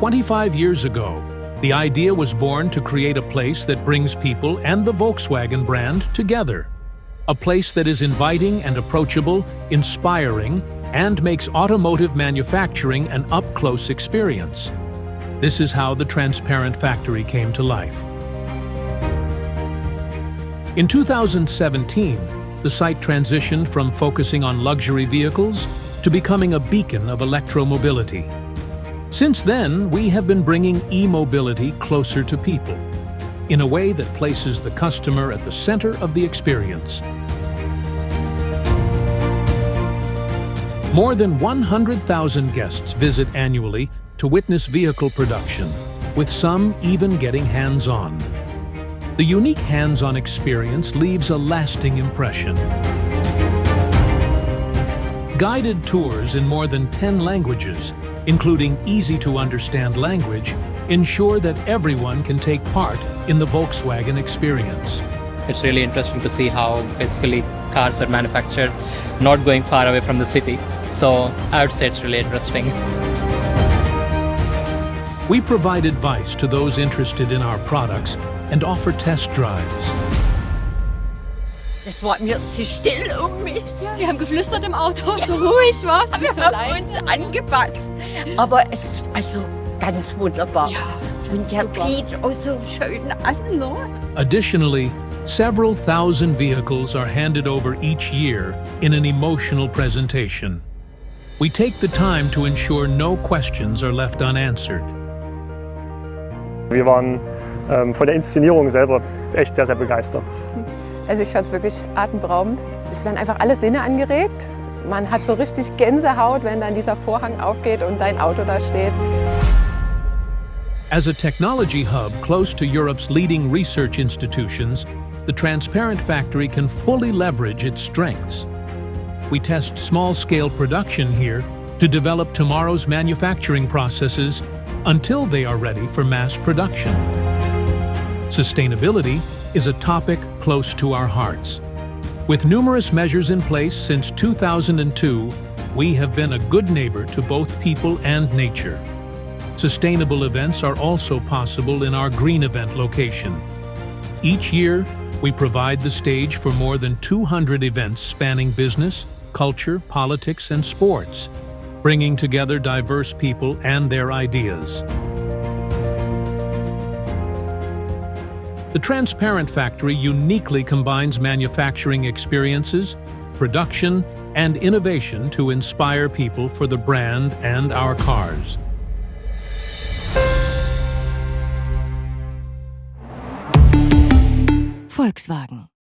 25 years ago, the idea was born to create a place that brings people and the Volkswagen brand together. A place that is inviting and approachable, inspiring, and makes automotive manufacturing an up-close experience. This is how the Transparent Factory came to life. In 2017, the site transitioned from focusing on luxury vehicles to becoming a beacon of electromobility. Since then, we have been bringing e-mobility closer to people, in a way that places the customer at the center of the experience. More than 100,000 guests visit annually to witness vehicle production, with some even getting hands-on. The unique hands-on experience leaves a lasting impression. Guided tours in more than 10 languages, including easy-to-understand language, ensure that everyone can take part in the Volkswagen experience. It's really interesting to see how basically cars are manufactured not going far away from the city. So I would say it's really interesting. We provide advice to those interested in our products and offer test drives. Das war mir zu still mich. Ja, wir haben geflüstert im Auto, so ruhig war's. Wir haben uns angepasst. Aber es ganz wunderbar. Ja, und der super. zieht auch so schön an, ne? Additionally, several thousand vehicles are handed over each year in an emotional presentation. We take the time to ensure no questions are left unanswered. Wir waren von der Inszenierung selber echt sehr, sehr begeistert. Also ich fand es wirklich atemberaubend. Es werden einfach alle Sinne angeregt. Man hat so richtig Gänsehaut, wenn dann dieser Vorhang aufgeht und dein Auto da steht. As a technology hub close to Europe's leading research institutions, the Transparent Factory can fully leverage its strengths. We test small-scale production here to develop tomorrow's manufacturing processes until they are ready for mass production. Sustainability is a topic close to our hearts. With numerous measures in place since 2002, we have been a good neighbor to both people and nature. Sustainable events are also possible in our green event location. Each year, we provide the stage for more than 200 events spanning business, culture, politics, and sports, bringing together diverse people and their ideas. The Transparent Factory uniquely combines manufacturing experiences, production, and innovation to inspire people for the brand and our cars. Volkswagen.